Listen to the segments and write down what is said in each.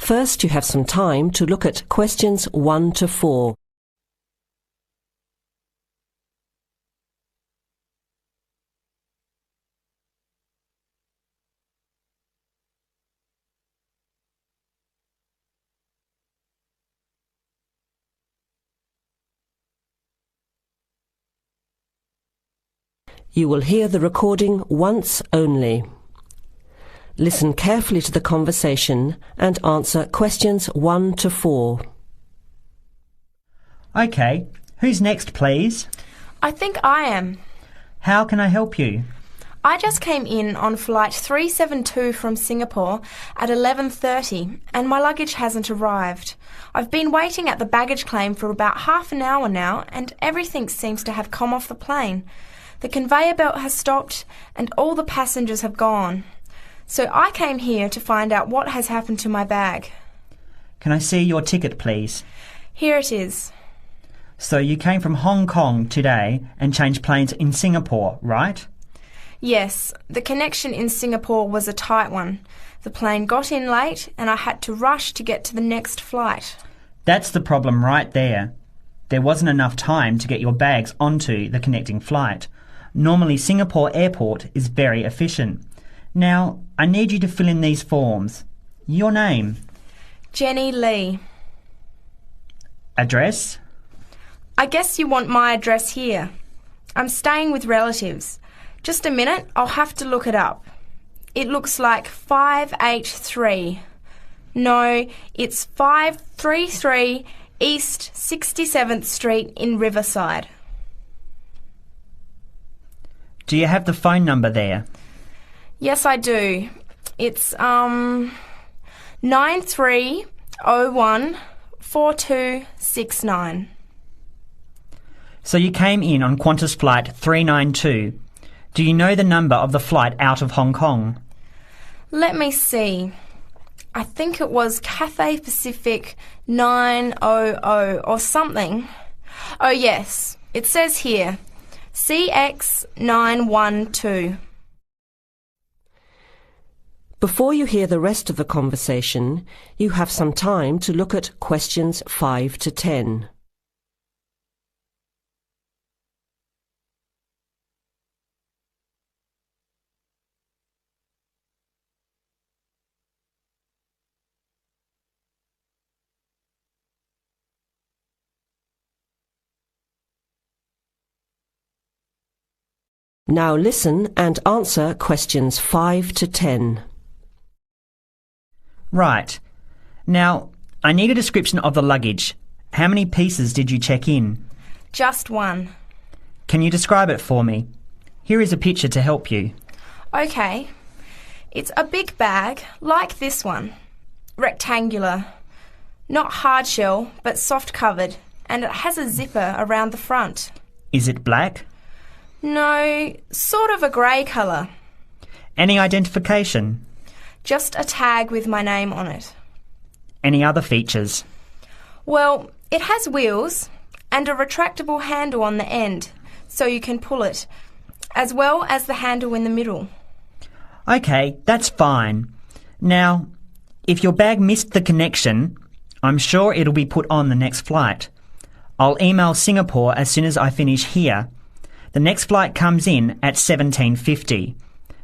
First, you have some time to look at questions 1 to 4. You will hear the recording once only. Listen carefully to the conversation and answer questions 1 to 4. OK, who's next, please? I think I am. How can I help you? I just came in on flight 372 from Singapore at 11:30 and my luggage hasn't arrived. I've been waiting at the baggage claim for about half an hour now and everything seems to have come off the plane. The conveyor belt has stopped and all the passengers have gone. So I came here to find out what has happened to my bag. Can I see your ticket, please? Here it is. So you came from Hong Kong today and changed planes in Singapore, right? Yes, the connection in Singapore was a tight one. The plane got in late and I had to rush to get to the next flight. That's the problem right there. There wasn't enough time to get your bags onto the connecting flight. Normally, Singapore Airport is very efficient. Now, I need you to fill in these forms. Your name. Jenny Lee. Address. I guess you want my address here. I'm staying with relatives. Just a minute, I'll have to look it up. It looks like 583. No, it's 533 East 67th Street in Riverside. Do you have the phone number there? Yes, I do. It's 93014269. So you came in on Qantas Flight 392. Do you know the number of the flight out of Hong Kong? Let me see. I think it was Cathay Pacific 900 or something. Oh yes, it says here, CX912. Before you hear the rest of the conversation, you have some time to look at questions 5 to 10. Now listen and answer questions 5 to 10. Right. Now, I need a description of the luggage. How many pieces did you check in? Just one. Can you describe it for me? Here is a picture to help you. Okay. It's a big bag, like this one. Rectangular. Not hard shell, but soft covered, and it has a zipper around the front. Is it black? No, sort of a grey colour. Any identification? Just a tag with my name on it. Any other features? Well, it has wheels and a retractable handle on the end, so you can pull it, as well as the handle in the middle. OK, that's fine. Now, if your bag missed the connection, I'm sure it'll be put on the next flight. I'll email Singapore as soon as I finish here. The next flight comes in at 17:50.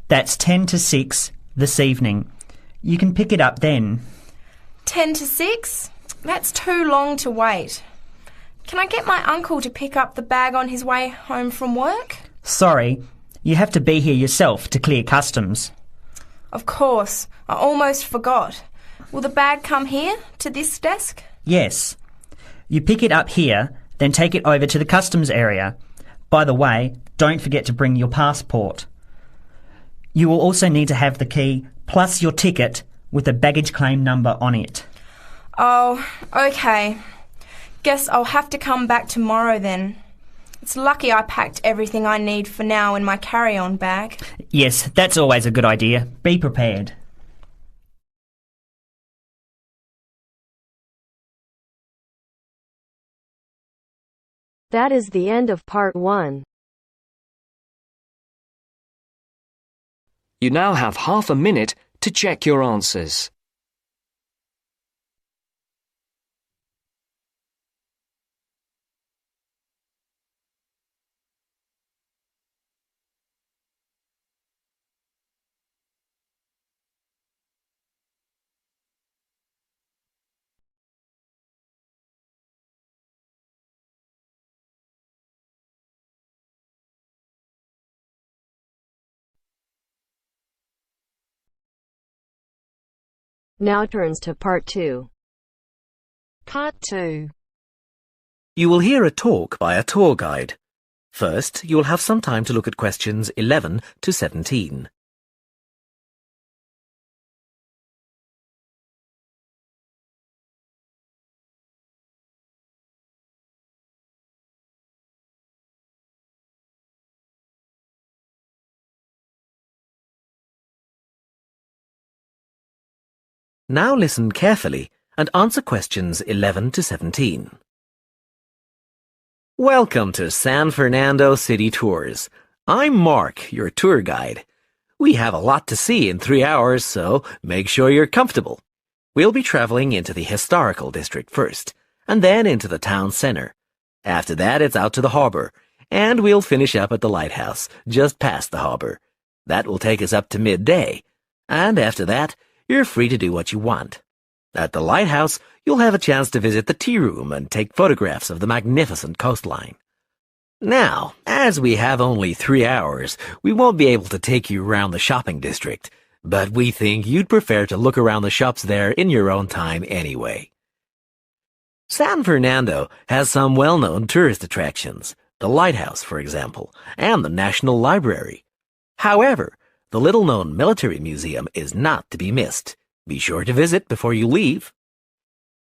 That's 10 to 6 this evening. You can pick it up then. 10 to 6? That's too long to wait. Can I get my uncle to pick up the bag on his way home from work? Sorry, you have to be here yourself to clear customs. Of course, I almost forgot. Will the bag come here, to this desk? Yes. You pick it up here, then take it over to the customs area. By the way, don't forget to bring your passport. You will also need to have the key plus your ticket with a baggage claim number on it. Oh, okay. Guess I'll have to come back tomorrow then. It's lucky I packed everything I need for now in my carry-on bag. Yes, that's always a good idea. Be prepared. That is the end of part 1. You now have half a minute to check your answers. Now turns to Part 2. Part 2. You will hear a talk by a tour guide. First, you will have some time to look at questions 11 to 17. Now listen carefully and answer questions 11 to 17. Welcome to San Fernando City Tours. I'm Mark, your tour guide. We have a lot to see in 3 hours, so make sure you're comfortable. We'll be traveling into the historical district first, and then into the town center. After that, it's out to the harbor, and we'll finish up at the lighthouse, just past the harbor. That will take us up to midday, and after that, you're free to do what you want. At the lighthouse, you'll have a chance to visit the tea room and take photographs of the magnificent coastline. Now, as we have only 3 hours, we won't be able to take you around the shopping district, but we think you'd prefer to look around the shops there in your own time anyway. San Fernando has some well-known tourist attractions, the lighthouse, for example, and the National Library. However, the little-known military museum is not to be missed. Be sure to visit before you leave.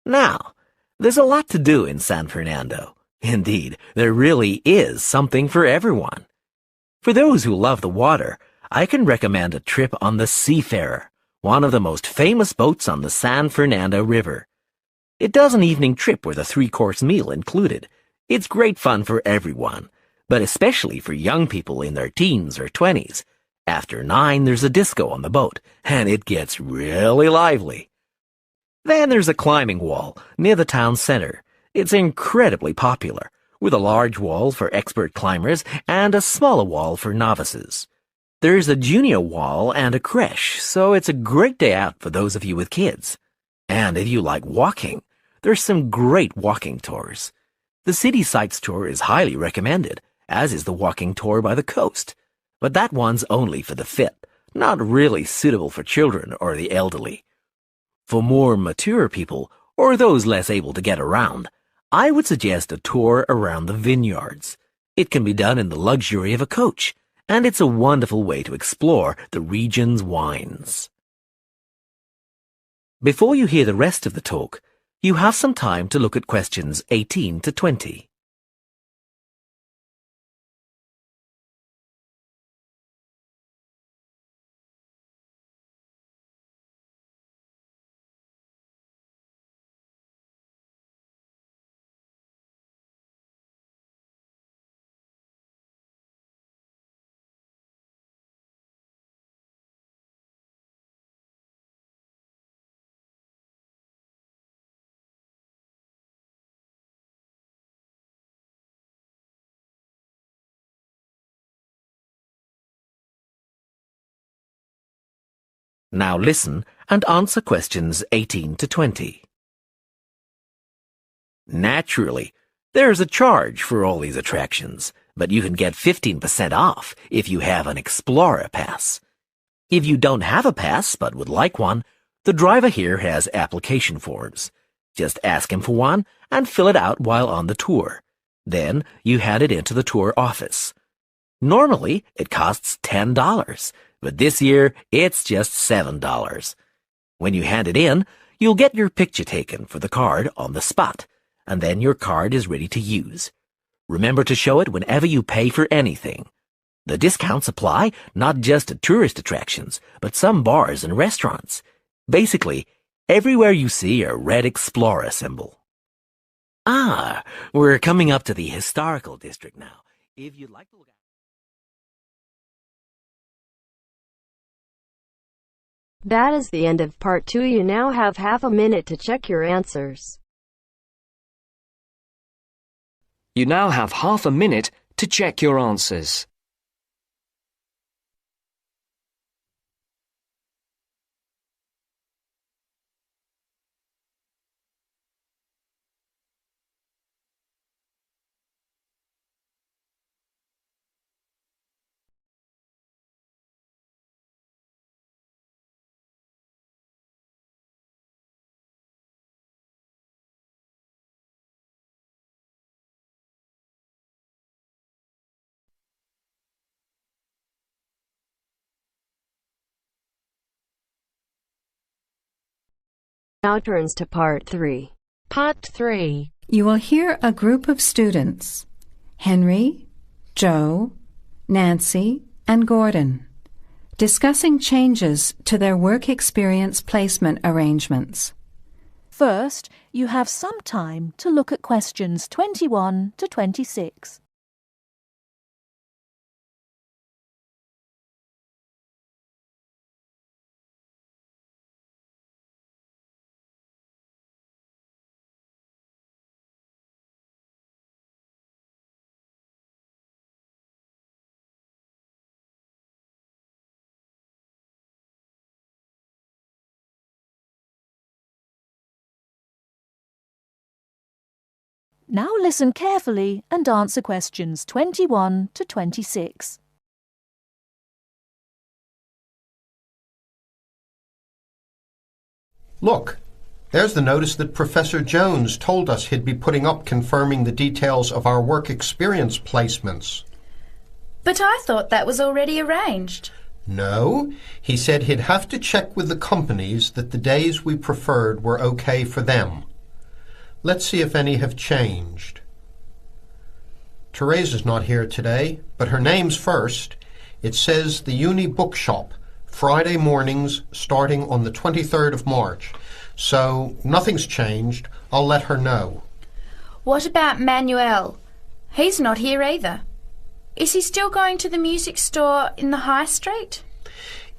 Now, there's a lot to do in San Fernando. Indeed, there really is something for everyone. For those who love the water, I can recommend a trip on the Seafarer, one of the most famous boats on the San Fernando River. It does an evening trip with a 3-course meal included. It's great fun for everyone, but especially for young people in their teens or 20s. After 9, there's a disco on the boat, and it gets really lively. Then there's a climbing wall near the town center. It's incredibly popular, with a large wall for expert climbers and a smaller wall for novices. There's a junior wall and a creche, so it's a great day out for those of you with kids. And if you like walking, there's some great walking tours. The City Sights tour is highly recommended, as is the walking tour by the coast. But that one's only for the fit, not really suitable for children or the elderly. For more mature people, or those less able to get around, I would suggest a tour around the vineyards. It can be done in the luxury of a coach, and it's a wonderful way to explore the region's wines. Before you hear the rest of the talk, you have some time to look at questions 18 to 20. Now listen and answer questions 18 to 20. Naturally, there's a charge for all these attractions, but you can get 15% off if you have an Explorer Pass. If you don't have a pass but would like one, the driver here has application forms. Just ask him for one and fill it out while on the tour. Then you hand it into the tour office. Normally, it costs $10, but this year it's just $7. When you hand it in, you'll get your picture taken for the card on the spot, and then your card is ready to use. Remember to show it whenever you pay for anything. The discounts apply not just to tourist attractions, but some bars and restaurants. Basically, everywhere you see a red Explorer symbol. We're coming up to the historical district now. If you'd like to look at That is the end of Part 2. You now have half a minute to check your answers. You now have half a minute to check your answers. Now turns to part 3. Part 3. You will hear a group of students, Henry, Joe, Nancy, and Gordon, discussing changes to their work experience placement arrangements. First, you have some time to look at questions 21 to 26. Now listen carefully and answer questions 21 to 26. Look, there's the notice that Professor Jones told us he'd be putting up confirming the details of our work experience placements. But I thought that was already arranged. No, he said he'd have to check with the companies that the days we preferred were okay for them. Let's see if any have changed. Teresa's not here today, but her name's first. It says the Uni Bookshop, Friday mornings starting on the 23rd of March. So nothing's changed. I'll let her know. What about Manuel? He's not here either. Is he still going to the music store in the High Street?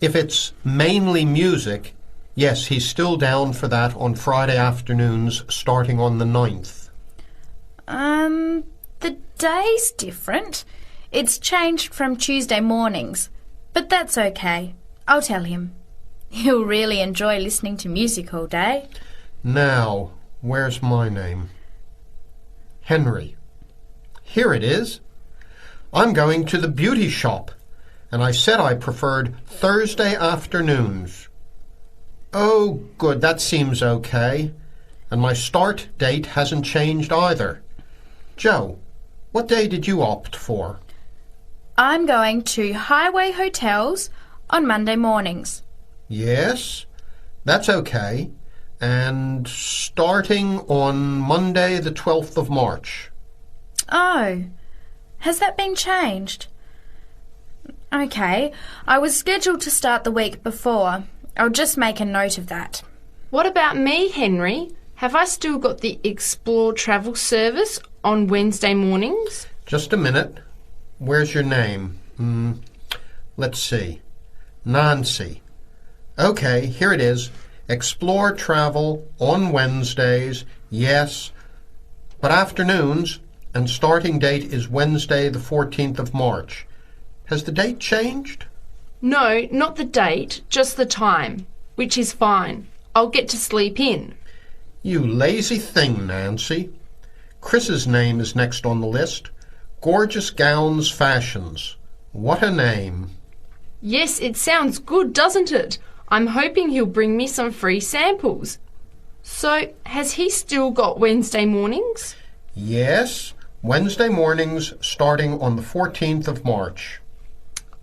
If it's mainly music, yes, he's still down for that on Friday afternoons starting on the 9th. The day's different. It's changed from Tuesday mornings, but that's okay. I'll tell him. He'll really enjoy listening to music all day. Now, where's my name? Henry. Here it is. I'm going to the beauty shop, and I said I preferred Thursday afternoons. Oh, good, that seems okay. And my start date hasn't changed either. Joe, what day did you opt for? I'm going to Highway Hotels on Monday mornings. Yes, that's okay. And starting on Monday the 12th of March. Oh, has that been changed? Okay, I was scheduled to start the week before. I'll just make a note of that. What about me, Henry? Have I still got the Explore travel service on Wednesday mornings? Just a minute. Where's your name? Let's see. Nancy. Okay, here it is. Explore travel on Wednesdays, yes, but afternoons, and starting date is Wednesday the 14th of March. Has the date changed? No, not the date, just the time, which is fine. I'll get to sleep in. You lazy thing, Nancy. Chris's name is next on the list. Gorgeous Gowns Fashions. What a name. Yes, it sounds good, doesn't it? I'm hoping he'll bring me some free samples. So, has he still got Wednesday mornings? Yes, Wednesday mornings starting on the 14th of March.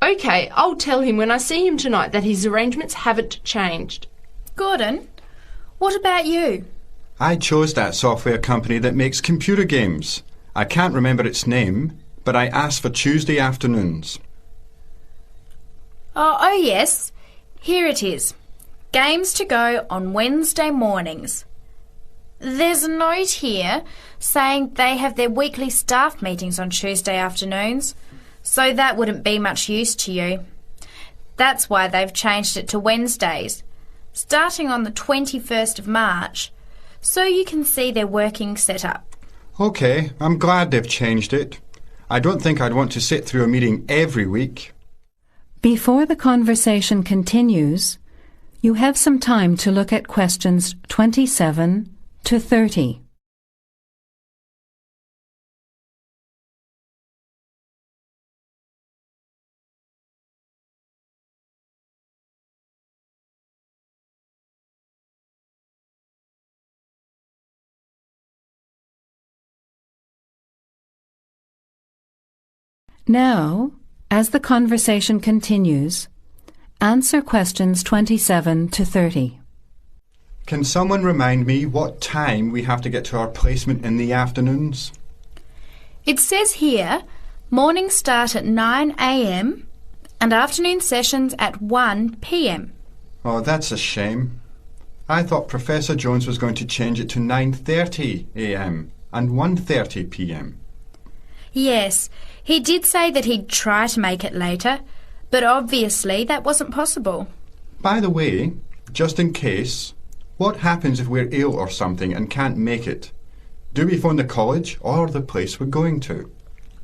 Okay, I'll tell him when I see him tonight that his arrangements haven't changed. Gordon, what about you? I chose that software company that makes computer games. I can't remember its name, but I asked for Tuesday afternoons. Oh yes. Here it is. Games to go on Wednesday mornings. There's a note here saying they have their weekly staff meetings on Tuesday afternoons, so that wouldn't be much use to you. That's why they've changed it to Wednesdays, starting on the 21st of March, so you can see their working setup. OK, I'm glad they've changed it. I don't think I'd want to sit through a meeting every week. Before the conversation continues, you have some time to look at questions 27 to 30. Now, as the conversation continues, answer questions 27 to 30. Can someone remind me what time we have to get to our placement in the afternoons? It says here, mornings start at 9 a.m. and afternoon sessions at 1 p.m. Oh, that's a shame. I thought Professor Jones was going to change it to 9:30 a.m. and 1:30 p.m. Yes, he did say that he'd try to make it later, but obviously that wasn't possible. By the way, just in case, what happens if we're ill or something and can't make it? Do we phone the college or the place we're going to?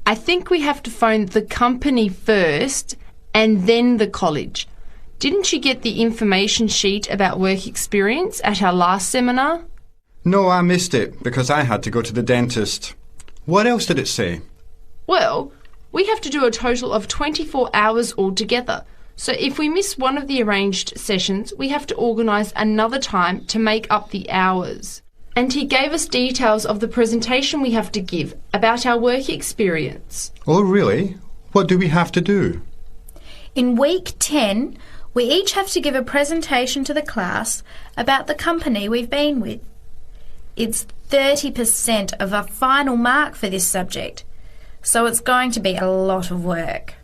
I think we have to phone the company first and then the college. Didn't you get the information sheet about work experience at our last seminar? No, I missed it because I had to go to the dentist. What else did it say? Well, we have to do a total of 24 hours altogether. So if we miss one of the arranged sessions, we have to organise another time to make up the hours. And he gave us details of the presentation we have to give about our work experience. Oh, really? What do we have to do? In week 10, we each have to give a presentation to the class about the company we've been with. It's 30% of a final mark for this subject, so it's going to be a lot of work.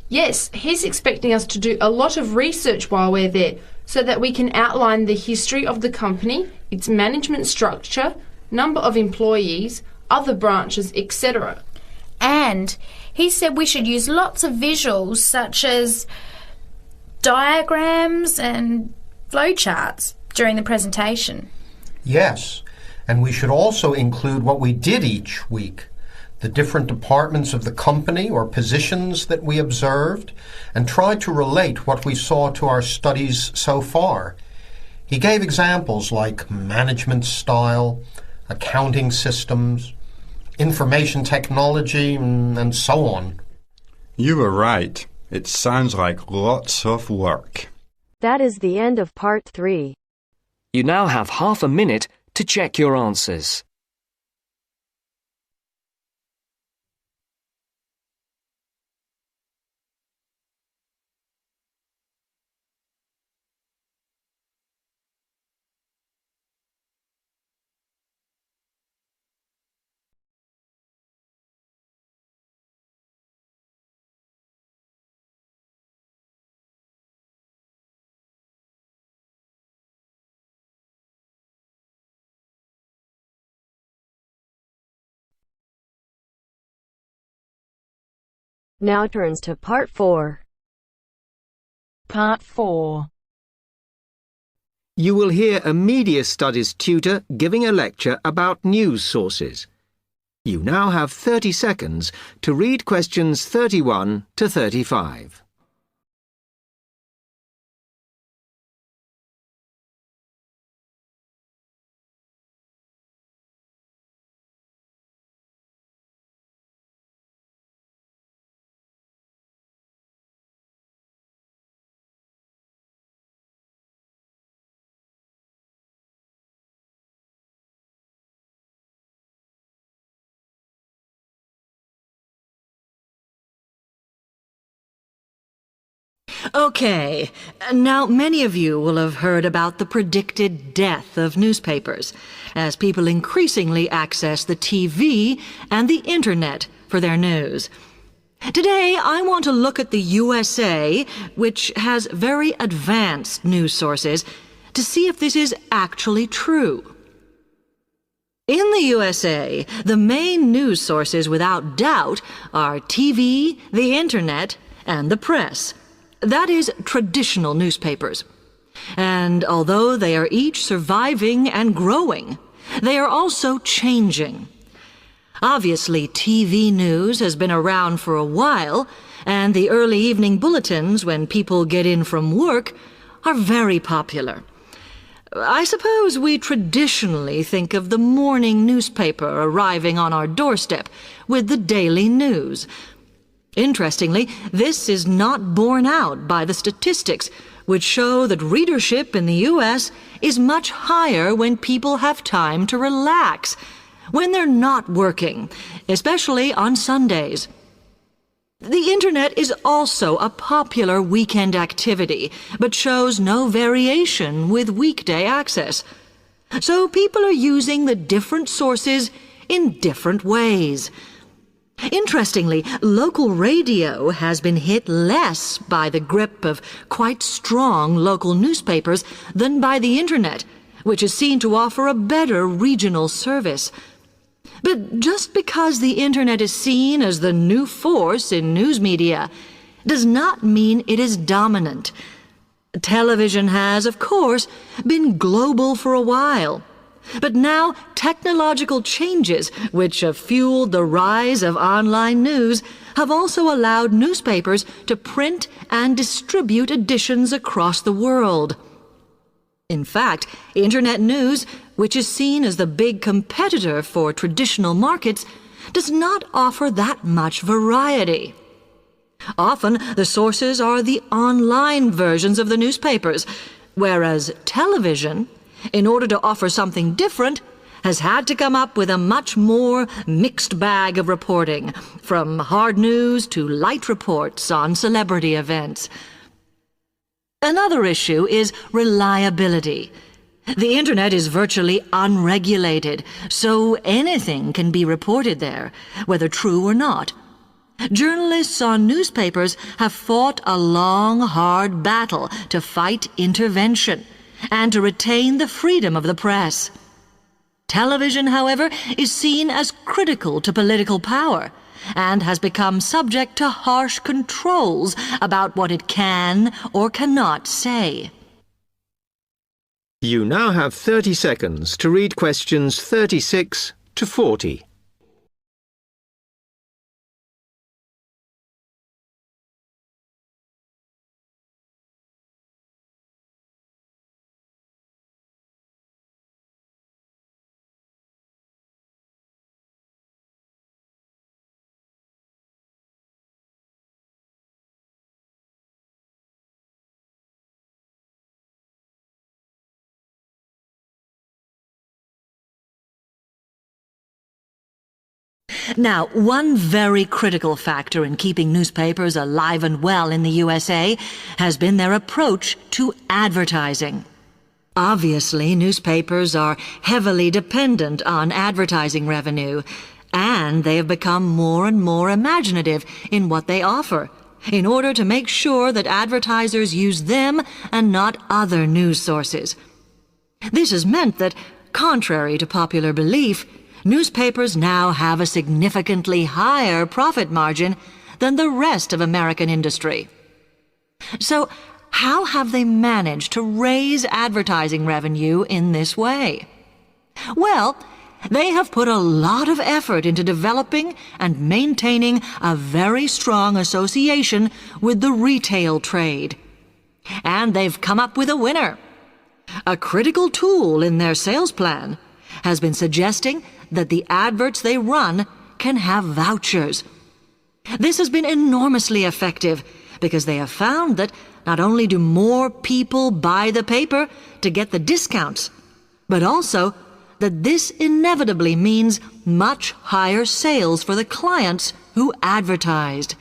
Yes, he's expecting us to do a lot of research while we're there so that we can outline the history of the company, its management structure, number of employees, other branches, etc. And he said we should use lots of visuals such as diagrams and flowcharts during the presentation. Yes, and we should also include what we did each week, the different departments of the company or positions that we observed, and try to relate what we saw to our studies so far. He gave examples like management style, accounting systems, information technology, and so on. You were right. It sounds like lots of work. That is the end of part 3. You now have half a minute to check your answers. Now turns to part 4. Part 4. You will hear a media studies tutor giving a lecture about news sources. You now have 30 seconds to read questions 31 to 35. Okay, now many of you will have heard about the predicted death of newspapers, as people increasingly access the TV and the Internet for their news. Today, I want to look at the USA, which has very advanced news sources, to see if this is actually true. In the USA, the main news sources without doubt are TV, the Internet, and the press. That is, traditional newspapers. And although they are each surviving and growing, they are also changing. Obviously, TV news has been around for a while, and the early evening bulletins, when people get in from work, are very popular. I suppose we traditionally think of the morning newspaper arriving on our doorstep with the daily news. Interestingly, this is not borne out by the statistics, which show that readership in the U.S. is much higher when people have time to relax, when they're not working, especially on Sundays. The Internet is also a popular weekend activity, but shows no variation with weekday access. So people are using the different sources in different ways. Interestingly, local radio has been hit less by the grip of quite strong local newspapers than by the Internet, which is seen to offer a better regional service. But just because the Internet is seen as the new force in news media does not mean it is dominant. Television has, of course, been global for a while. But now technological changes, which have fueled the rise of online news, have also allowed newspapers to print and distribute editions across the world. In fact, Internet news, which is seen as the big competitor for traditional markets, does not offer that much variety. Often, the sources are the online versions of the newspapers, whereas television, in order to offer something different, has had to come up with a much more mixed bag of reporting, from hard news to light reports on celebrity events. Another issue is reliability. The Internet is virtually unregulated, so anything can be reported there, whether true or not. Journalists on newspapers have fought a long, hard battle to fight intervention and to retain the freedom of the press. Television, however, is seen as critical to political power and has become subject to harsh controls about what it can or cannot say. You now have 30 seconds to read questions 36 to 40. Now, one very critical factor in keeping newspapers alive and well in the USA has been their approach to advertising. Obviously, newspapers are heavily dependent on advertising revenue, and they have become more and more imaginative in what they offer, in order to make sure that advertisers use them and not other news sources. This has meant that, contrary to popular belief, newspapers now have a significantly higher profit margin than the rest of American industry. So, how have they managed to raise advertising revenue in this way? Well, they have put a lot of effort into developing and maintaining a very strong association with the retail trade. And they've come up with a winner. A critical tool in their sales plan has been suggesting that the adverts they run can have vouchers. This has been enormously effective because they have found that not only do more people buy the paper to get the discounts, but also that this inevitably means much higher sales for the clients who advertised.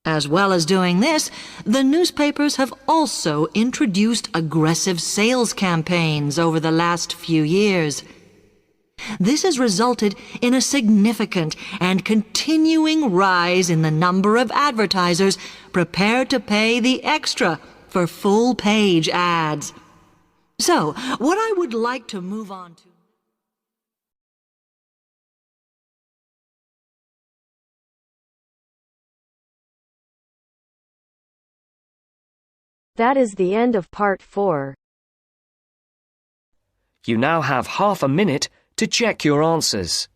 As well as doing this, the newspapers have also introduced aggressive sales campaigns over the last few years. This has resulted in a significant and continuing rise in the number of advertisers prepared to pay the extra for full-page ads. So, what I would like to move on to... That is the end of part 4. You now have half a minute to check your answers.